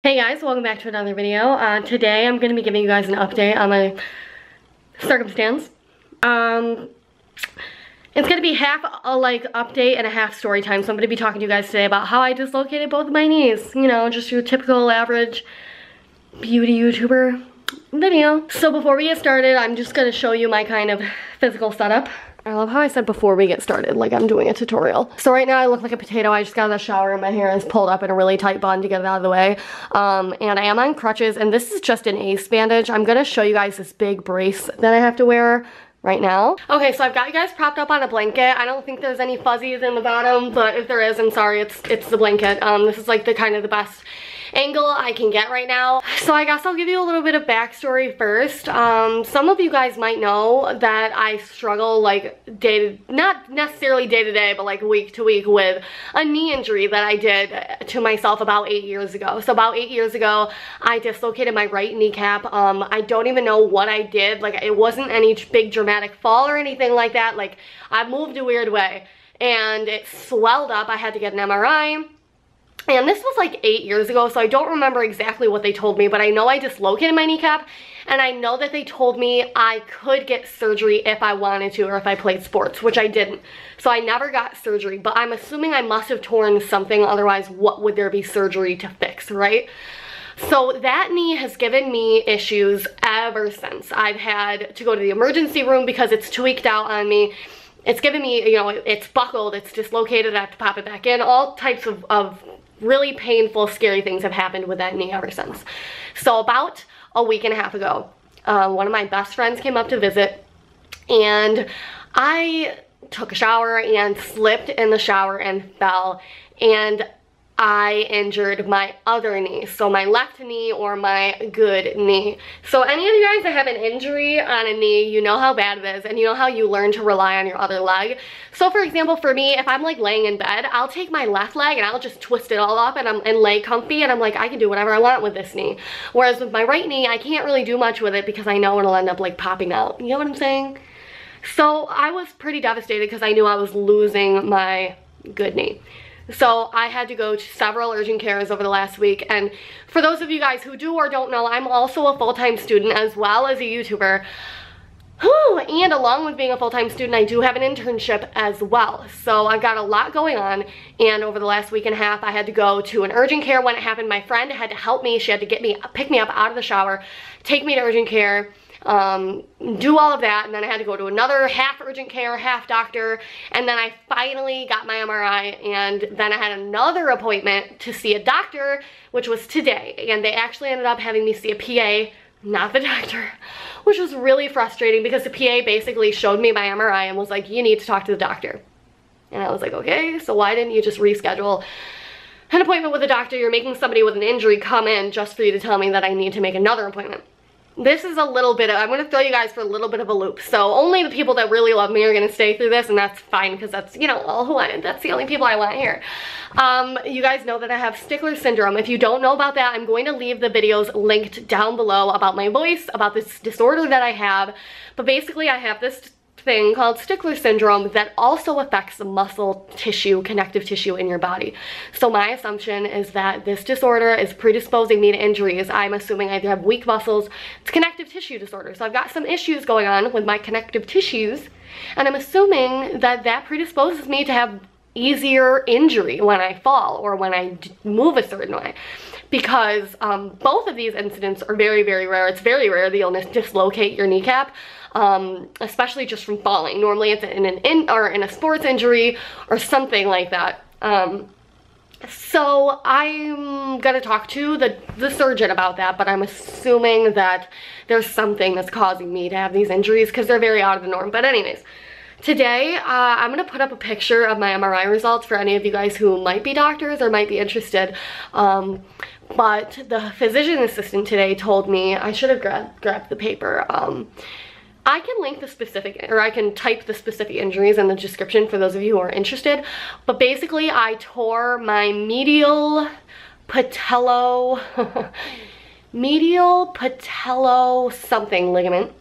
Hey guys, welcome back to another video. Today I'm going to be giving you guys an update on my circumstance. It's going to be half a update and a half story time, so I'm going to be talking to you guys today about how I dislocated both of my knees. You know, just your typical average beauty YouTuber video. So before we get started, I'm just going to show you my kind of physical setup. I love how I said before we get started, like I'm doing a tutorial. So right now I look like a potato. I just got out of the shower and my hair is pulled up in a really tight bun to get it out of the way. And I am on crutches, and this is just an ace bandage. I'm gonna show you guys this big brace that I have to wear right now. Okay, so I've got you guys propped up on a blanket. I don't think there's any fuzzies in the bottom, but if there is, I'm sorry, it's the blanket. This is like the best angle I can get right now. So I guess I'll give you a little bit of backstory first. Some of you guys might know that I struggle not necessarily day to day, but like week to week with a knee injury that I did to myself about 8 years ago. So about 8 years ago, I dislocated my right kneecap. I don't even know what I did. Like, it wasn't any big dramatic fall or anything like that. Like, I moved a weird way and it swelled up. I had to get an MRI. And this was like 8 years ago, so I don't remember exactly what they told me, but I know I dislocated my kneecap, and I know that they told me I could get surgery if I wanted to or if I played sports, which I didn't. So I never got surgery, but I'm assuming I must have torn something, otherwise what would there be surgery to fix, right? So that knee has given me issues ever since. I've had to go to the emergency room because it's tweaked out on me. It's given me, you know, it's buckled, it's dislocated, I have to pop it back in. All types of really painful, scary things have happened with that knee ever since. So about a week and a half ago, one of my best friends came up to visit, and I took a shower and slipped in the shower and fell, and I injured my other knee, so my left knee or my good knee. So any of you guys that have an injury on a knee, you know how bad it is, and you know how you learn to rely on your other leg. So for example, for me, if I'm like laying in bed, I'll take my left leg and I'll just twist it all up and lay comfy, and I'm like, I can do whatever I want with this knee. Whereas with my right knee, I can't really do much with it because I know it'll end up like popping out. You know what I'm saying? So I was pretty devastated because I knew I was losing my good knee. So I had to go to several urgent cares over the last week, and for those of you guys who do or don't know, I'm also a full-time student as well as a YouTuber. And along with being a full-time student, I do have an internship as well. So I've got a lot going on, and over the last week and a half, I had to go to an urgent care when it happened. My friend had to help me. She had to pick me up out of the shower, take me to urgent care, do all of that, and then I had to go to another half urgent care, half doctor, and then I finally got my MRI, and then I had another appointment to see a doctor, which was today, and they actually ended up having me see a PA, not the doctor, which was really frustrating because the PA basically showed me my MRI and was like, you need to talk to the doctor. And I was like, okay, so why didn't you just reschedule an appointment with a doctor? You're making somebody with an injury come in just for you to tell me that I need to make another appointment. This is a little bit of, I'm going to throw you guys for a little bit of a loop. So only the people that really love me are going to stay through this, and that's fine because that's, you know, that's the only people I want here. You guys know that I have stickler syndrome. If you don't know about that, I'm going to leave the videos linked down below about my voice, about this disorder that I have. But basically I have this thing called stickler syndrome that also affects the muscle tissue, connective tissue in your body. So my assumption is that this disorder is predisposing me to injuries. I'm assuming I have weak muscles. It's connective tissue disorder. So I've got some issues going on with my connective tissues, and I'm assuming that that predisposes me to have easier injury when I fall or when I move a certain way. Because both of these incidents are very, very rare. It's very rare the illness dislocate your kneecap, especially just from falling. Normally it's in a sports injury or something like that. So I'm gonna talk to the surgeon about that, but I'm assuming that there's something that's causing me to have these injuries because they're very out of the norm. But anyways, today I'm gonna put up a picture of my MRI results for any of you guys who might be doctors or might be interested. But the physician assistant today told me I should have grabbed the paper. I can link the specific, or I can type the specific injuries in the description for those of you who are interested. But basically I tore my medial patello something ligament.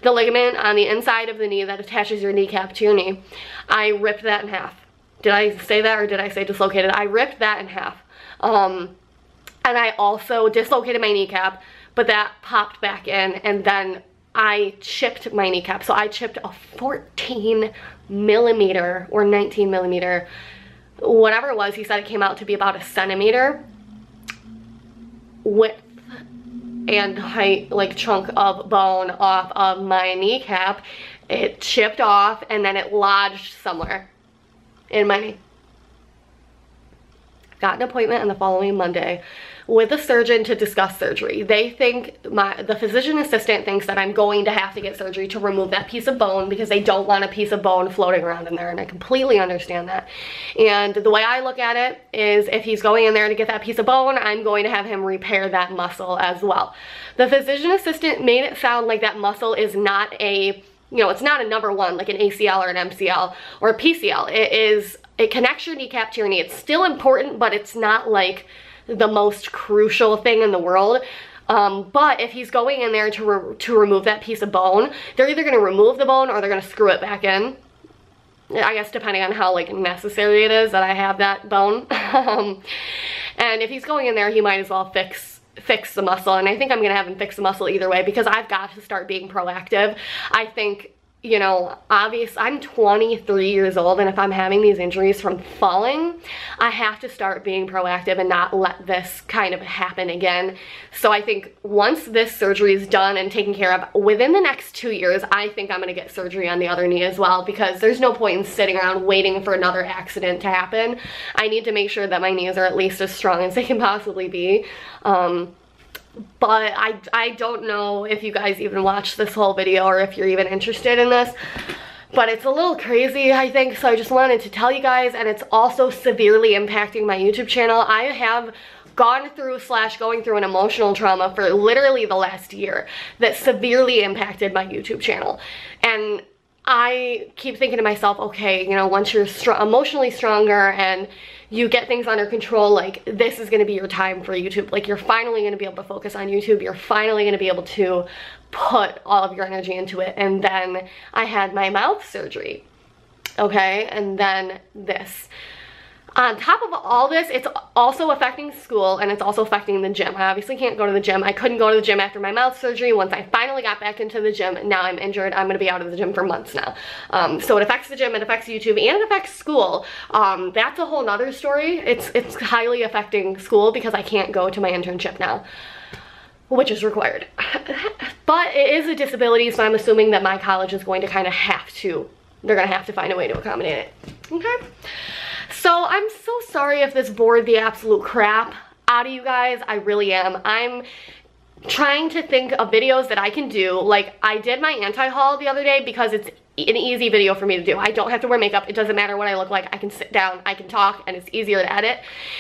The ligament on the inside of the knee that attaches your kneecap to your knee. I ripped that in half. Did I say that, or did I say dislocated? I ripped that in half. And I also dislocated my kneecap, but that popped back in, and then I chipped my kneecap. So I chipped a 14 millimeter or 19 millimeter, whatever it was. He said it came out to be about a centimeter width and height, like chunk of bone off of my kneecap. It chipped off and then it lodged somewhere in my knee. Got an appointment on the following Monday with a surgeon to discuss surgery. They think, the physician assistant thinks that I'm going to have to get surgery to remove that piece of bone because they don't want a piece of bone floating around in there, and I completely understand that. And the way I look at it is, if he's going in there to get that piece of bone, I'm going to have him repair that muscle as well. The physician assistant made it sound like that muscle is not a, it's not a number one, like an ACL or an MCL or a PCL. It connects your kneecap to your knee. It's still important, but it's not like the most crucial thing in the world. But if he's going in there to remove that piece of bone, they're either gonna remove the bone or they're gonna screw it back in. I guess depending on how like necessary it is that I have that bone. And if he's going in there, he might as well fix the muscle. And I think I'm gonna have him fix the muscle either way, because I've got to start being proactive. I think, I'm 23 years old, and if I'm having these injuries from falling, I have to start being proactive and not let this kind of happen again. So I think once this surgery is done and taken care of, within the next 2 years, I think I'm gonna get surgery on the other knee as well, because there's no point in sitting around waiting for another accident to happen. I need to make sure that my knees are at least as strong as they can possibly be. But I don't know if you guys even watched this whole video or if you're even interested in this, but it's a little crazy, I think, so I just wanted to tell you guys. And it's also severely impacting my YouTube channel. I have gone through / going through an emotional trauma for literally the last year that severely impacted my YouTube channel. And I keep thinking to myself, okay, once you're emotionally stronger and you get things under control, like, this is gonna be your time for YouTube. Like, you're finally gonna be able to focus on YouTube. You're finally gonna be able to put all of your energy into it. And then I had my mouth surgery, okay? And then this. On top of all this, it's also affecting school, and it's also affecting the gym. I obviously can't go to the gym. I couldn't go to the gym after my mouth surgery. Once I finally got back into the gym, now I'm injured. I'm gonna be out of the gym for months now. So it affects the gym, it affects YouTube, and it affects school. That's a whole nother story. It's highly affecting school because I can't go to my internship now, which is required. But it is a disability, so I'm assuming that my college is going to kind of they're gonna have to find a way to accommodate it, okay? So I'm so sorry if this bored the absolute crap out of you guys. I really am. I'm trying to think of videos that I can do. Like, I did my anti-haul the other day because it's an easy video for me to do. I don't have to wear makeup. It doesn't matter what I look like. I can sit down, I can talk, and it's easier to edit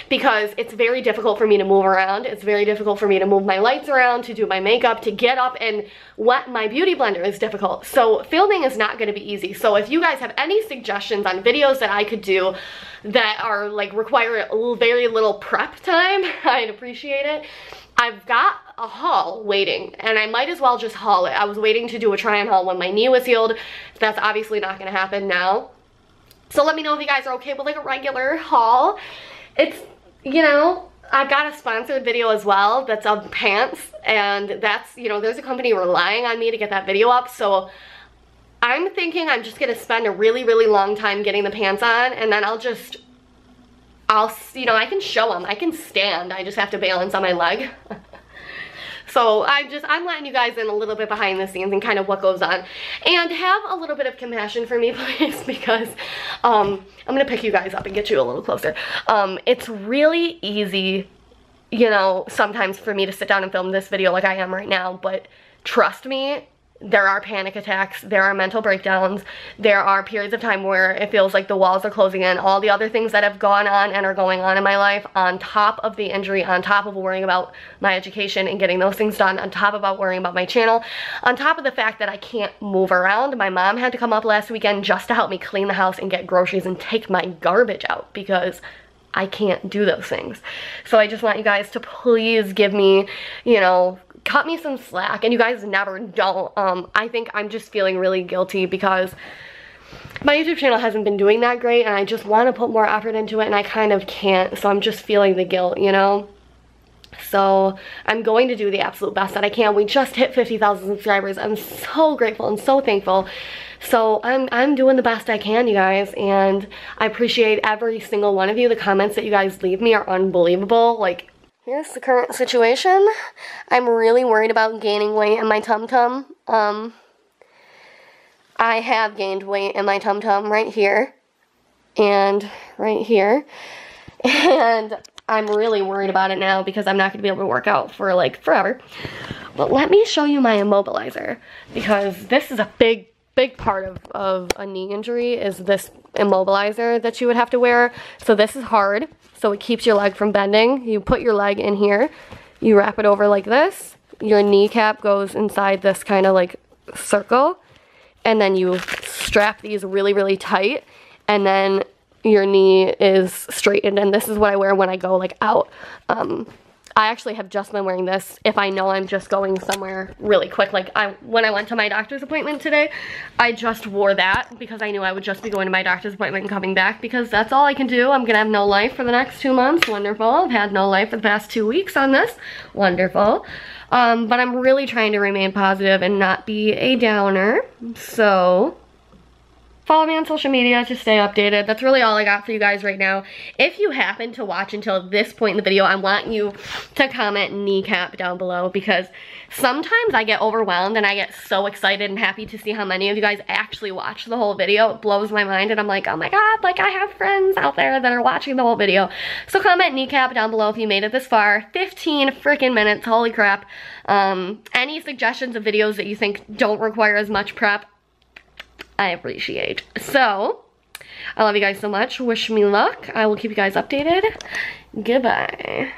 because it's very difficult for me to move around. It's very difficult for me to move my lights around, to do my makeup, to get up and wet my beauty blender is difficult. So filming is not gonna be easy. So if you guys have any suggestions on videos that I could do that are like require very little prep time, I'd appreciate it. I've got a haul waiting, and I might as well just haul it. I was waiting to do a try-on haul when my knee was healed. That's obviously not gonna happen now. So let me know if you guys are okay with like a regular haul. It's, I've got a sponsored video as well that's of pants, and that's, there's a company relying on me to get that video up, so I'm thinking I'm just gonna spend a really, really long time getting the pants on, and then I can show them. I can stand. I just have to balance on my leg. So I'm letting you guys in a little bit behind the scenes and kind of what goes on. And have a little bit of compassion for me, please, because I'm gonna pick you guys up and get you a little closer. It's really easy, sometimes for me to sit down and film this video like I am right now, but trust me, there are panic attacks, there are mental breakdowns, there are periods of time where it feels like the walls are closing in, all the other things that have gone on and are going on in my life, on top of the injury, on top of worrying about my education and getting those things done, on top of worrying about my channel, on top of the fact that I can't move around. My mom had to come up last weekend just to help me clean the house and get groceries and take my garbage out because I can't do those things. So I just want you guys to please give me, cut me some slack, and you guys never don't. I think I'm just feeling really guilty because my YouTube channel hasn't been doing that great, and I just want to put more effort into it, and I kind of can't, so I'm just feeling the guilt, So I'm going to do the absolute best that I can. We just hit 50,000 subscribers. I'm so grateful and so thankful. So I'm doing the best I can, you guys, and I appreciate every single one of you. The comments that you guys leave me are unbelievable. Like, here's the current situation. I'm really worried about gaining weight in my tum-tum. I have gained weight in my tum-tum right here and right here, and I'm really worried about it now because I'm not going to be able to work out for like forever. But let me show you my immobilizer, because this is a big part of a knee injury, is this immobilizer that you would have to wear. So this is hard, so it keeps your leg from bending. You put your leg in here, you wrap it over like this, your kneecap goes inside this kind of like circle, and then you strap these really tight, and then your knee is straightened. And this is what I wear when I go like out. I actually have just been wearing this if I know I'm just going somewhere really quick. Like when I went to my doctor's appointment today, I just wore that because I knew I would just be going to my doctor's appointment and coming back, because that's all I can do. I'm gonna have no life for the next 2 months. Wonderful. I've had no life for the past 2 weeks on this. Wonderful. But I'm really trying to remain positive and not be a downer. So follow me on social media to stay updated. That's really all I got for you guys right now. If you happen to watch until this point in the video, I want you to comment kneecap down below, because sometimes I get overwhelmed and I get so excited and happy to see how many of you guys actually watch the whole video. It blows my mind, and I'm like, oh my god, like I have friends out there that are watching the whole video. So comment kneecap down below if you made it this far. 15 freaking minutes, holy crap. Any suggestions of videos that you think don't require as much prep, I appreciate. So, I love you guys so much. Wish me luck. I will keep you guys updated. Goodbye.